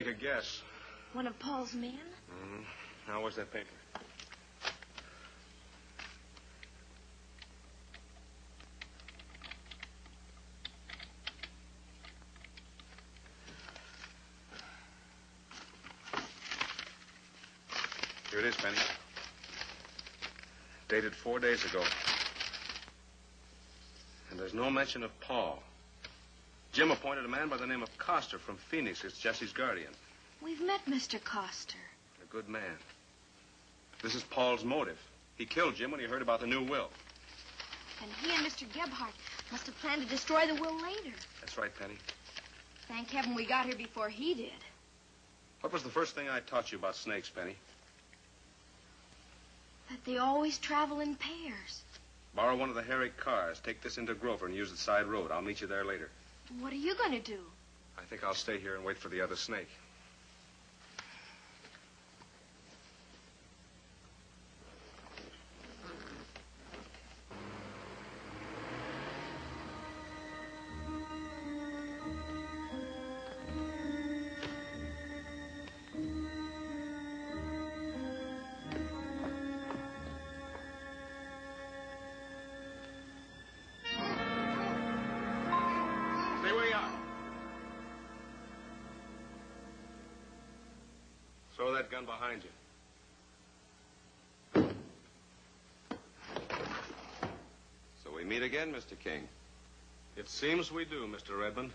Take a guess. One of Paul's men? Now, where's that paper? Here it is, Penny. Dated 4 days ago. And there's no mention of Paul. Jim appointed a man by the name of Coster from Phoenix as Jesse's guardian. We've met Mr. Coster. A good man. This is Paul's motive. He killed Jim when he heard about the new will. And he and Mr. Gebhardt must have planned to destroy the will later. That's right, Penny. Thank heaven we got here before he did. What was the first thing I taught you about snakes, Penny? That they always travel in pairs. Borrow one of the Herrick cars. Take this into Grover and use the side road. I'll meet you there later. What are you going to do? I think I'll stay here and wait for the other snake. Throw that gun behind you. So we meet again, Mr. King. It seems we do, Mr. Redmond.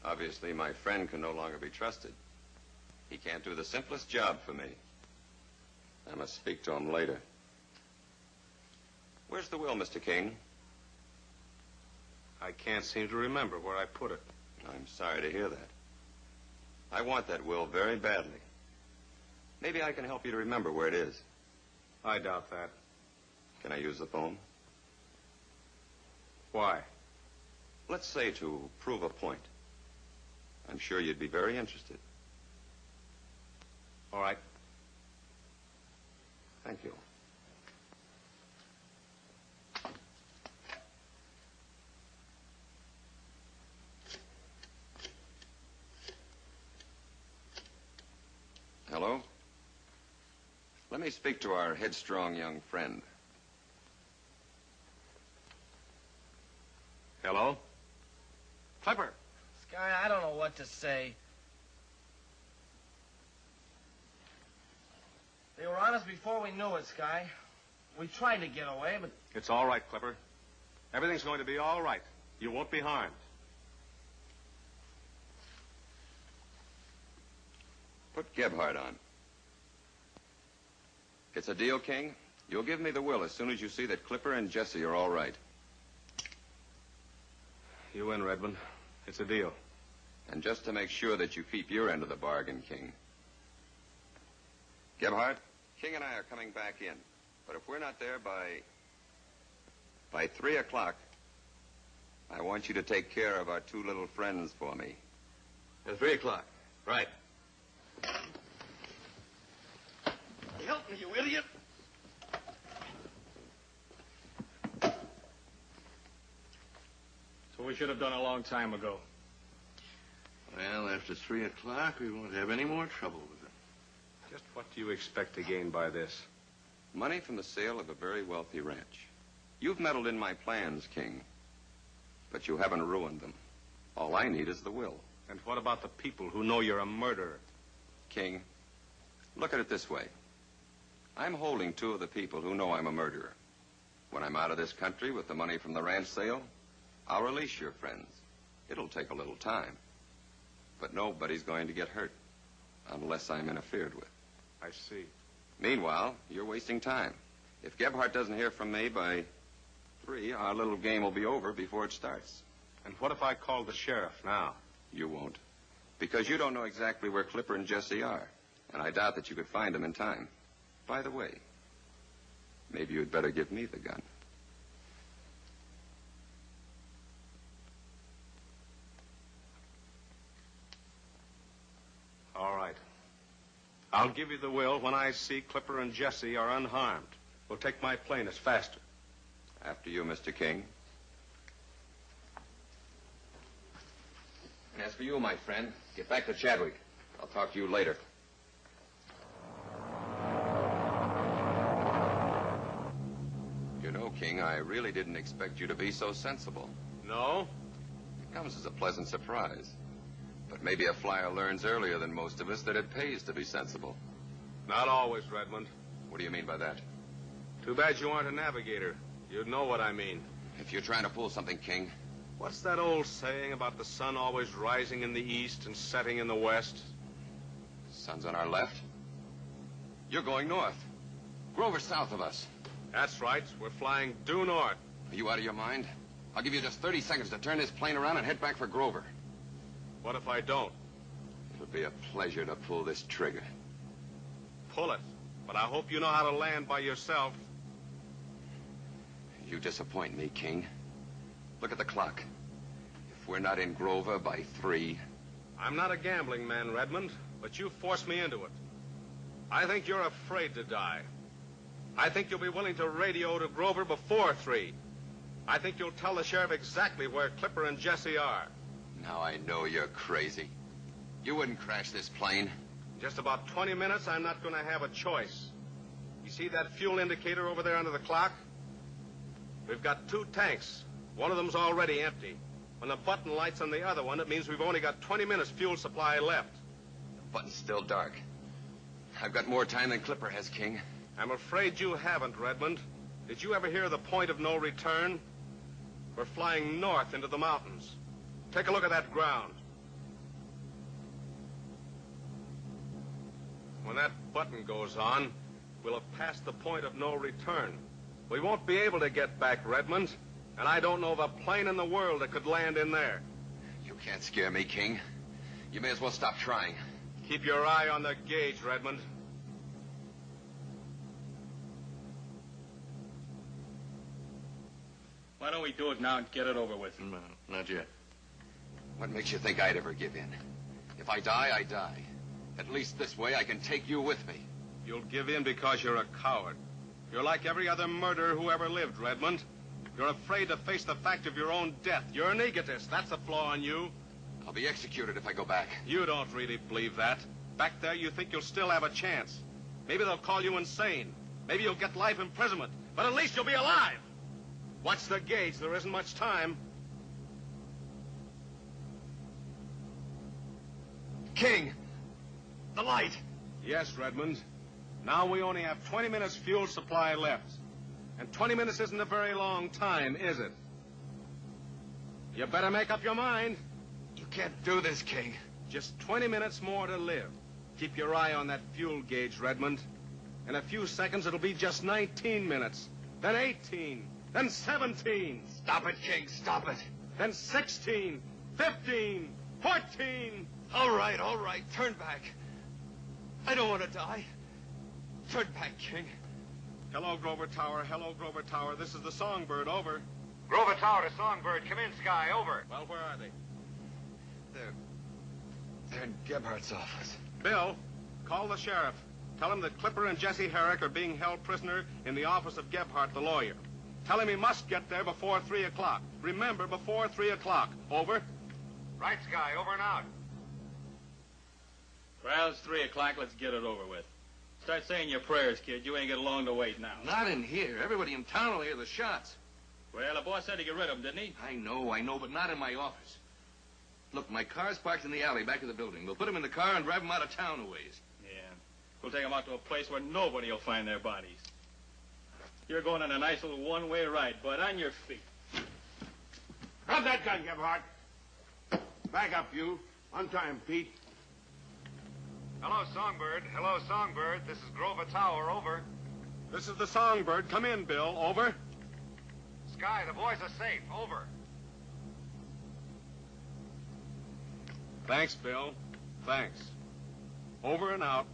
Obviously, my friend can no longer be trusted. He can't do the simplest job for me. I must speak to him later. Where's the will, Mr. King? I can't seem to remember where I put it. I'm sorry to hear that. I want that will very badly. Maybe I can help you to remember where it is. I doubt that. Can I use the phone? Why? Let's say to prove a point. I'm sure you'd be very interested. All right. Thank you. Hello? Let me speak to our headstrong young friend. Hello? Clipper. Sky, I don't know what to say. They were on us before we knew it, Sky. We tried to get away, but... It's all right, Clipper. Everything's going to be all right. You won't be harmed. Put Gebhardt on. It's a deal, King. You'll give me the will as soon as you see that Clipper and Jesse are all right. You win, Redmond. It's a deal. And just to make sure that you keep your end of the bargain, King. Gebhardt, King and I are coming back in. But if we're not there by 3 o'clock, I want you to take care of our two little friends for me. At 3 o'clock. Right. Help me, you idiot. So we should have done a long time ago. Well, after 3 o'clock, we won't have any more trouble with it. Just what do you expect to gain by this? Money from the sale of a very wealthy ranch. You've meddled in my plans, King. But you haven't ruined them. All I need is the will. And what about the people who know you're a murderer? King, look at it this way. I'm holding two of the people who know I'm a murderer. When I'm out of this country with the money from the ranch sale, I'll release your friends. It'll take a little time. But nobody's going to get hurt unless I'm interfered with. I see. Meanwhile, you're wasting time. If Gebhardt doesn't hear from me by 3, our little game will be over before it starts. And what if I call the sheriff now? You won't. Because you don't know exactly where Clipper and Jesse are. And I doubt that you could find them in time. By the way, maybe you'd better give me the gun. All right. I'll give you the will when I see Clipper and Jesse are unharmed. We'll take my plane. It's faster. After you, Mr. King. And as for you, my friend, get back to Chadwick. I'll talk to you later. You know, King, I really didn't expect you to be so sensible. No? It comes as a pleasant surprise. But maybe a flyer learns earlier than most of us that it pays to be sensible. Not always, Redmond. What do you mean by that? Too bad you aren't a navigator. You'd know what I mean. If you're trying to pull something, King. What's that old saying about the sun always rising in the east and setting in the west? Sun's on our left. You're going north. Grover's south of us. That's right. We're flying due north. Are you out of your mind? I'll give you just 30 seconds to turn this plane around and head back for Grover. What if I don't? It would be a pleasure to pull this trigger. Pull it. But I hope you know how to land by yourself. You disappoint me, King. Look at the clock. If we're not in Grover by 3... I'm not a gambling man, Redmond, but you forced me into it. I think you're afraid to die. I think you'll be willing to radio to Grover before 3. I think you'll tell the sheriff exactly where Clipper and Jesse are. Now I know you're crazy. You wouldn't crash this plane. In just about 20 minutes, I'm not going to have a choice. You see that fuel indicator over there under the clock? We've got 2 tanks. One of them's already empty. When the button lights on the other one, it means we've only got 20 minutes fuel supply left. The button's still dark. I've got more time than Clipper has, King. I'm afraid you haven't, Redmond. Did you ever hear the point of no return? We're flying north into the mountains. Take a look at that ground. When that button goes on, we'll have passed the point of no return. We won't be able to get back, Redmond, and I don't know of a plane in the world that could land in there. You can't scare me, King. You may as well stop trying. Keep your eye on the gauge, Redmond. Why don't we do it now and get it over with? No, not yet. What makes you think I'd ever give in? If I die, I die. At least this way I can take you with me. You'll give in because you're a coward. You're like every other murderer who ever lived, Redmond. You're afraid to face the fact of your own death. You're an egotist. That's a flaw in you. I'll be executed if I go back. You don't really believe that. Back there, you think you'll still have a chance. Maybe they'll call you insane. Maybe you'll get life imprisonment. But at least you'll be alive. Watch the gauge. There isn't much time. King! The light! Yes, Redmond. Now we only have 20 minutes fuel supply left. And 20 minutes isn't a very long time, is it? You better make up your mind. You can't do this, King. Just 20 minutes more to live. Keep your eye on that fuel gauge, Redmond. In a few seconds, it'll be just 19 minutes. Then 18. Then 17. Stop it, King. Stop it. Then 16. 15. 14. All right. Turn back. I don't want to die. Turn back, King. Hello, Grover Tower. Hello, Grover Tower. This is the Songbird. Over. Grover Tower to Songbird. Come in, Sky. Over. Well, where are they? They're in Gebhardt's office. Bill, call the sheriff. Tell him that Clipper and Jesse Herrick are being held prisoner in the office of Gebhardt, the lawyer. Tell him he must get there before 3 o'clock. Remember, before 3 o'clock. Over. Right, Sky. Over and out. Well, it's 3 o'clock. Let's get it over with. Start saying your prayers, kid. You ain't got long to wait now. Not in here. Everybody in town will hear the shots. Well, the boss said to get rid of them, didn't he? I know, but not in my office. Look, my car's parked in the alley back of the building. We'll put them in the car and drive them out of town a ways. Yeah. We'll take them out to a place where nobody will find their bodies. You're going on a nice little one-way ride, bud. On your feet. Drop that gun, Gebhardt. Back up, you. On time, Pete. Hello, Songbird. Hello, Songbird. This is Grover Tower. Over. This is the Songbird. Come in, Bill. Over. Sky, the boys are safe. Over. Thanks, Bill. Thanks. Over and out.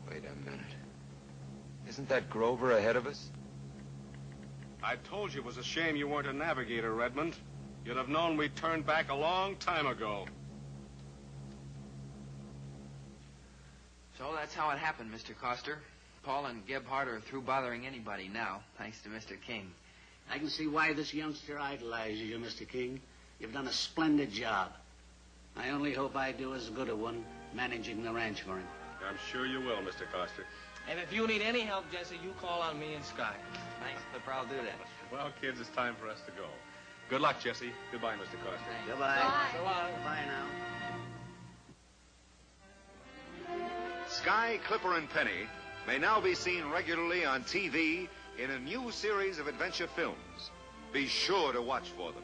Wait a minute. Isn't that Grover ahead of us? I told you it was a shame you weren't a navigator, Redmond. You'd have known we'd turned back a long time ago. So that's how it happened, Mr. Coster. Paul and Gebhardt are through bothering anybody now, thanks to Mr. King. I can see why this youngster idolizes you, Mr. King. You've done a splendid job. I only hope I do as good a one managing the ranch for him. I'm sure you will, Mr. Coster. And if you need any help, Jesse, you call on me and Sky. Thanks, Flipper. I'll do that. Well, kids, it's time for us to go. Good luck, Jesse. Goodbye, Mr. Coster. Thanks. Goodbye. Bye. So long. Bye now. Sky, Clipper, and Penny may now be seen regularly on TV in a new series of adventure films. Be sure to watch for them.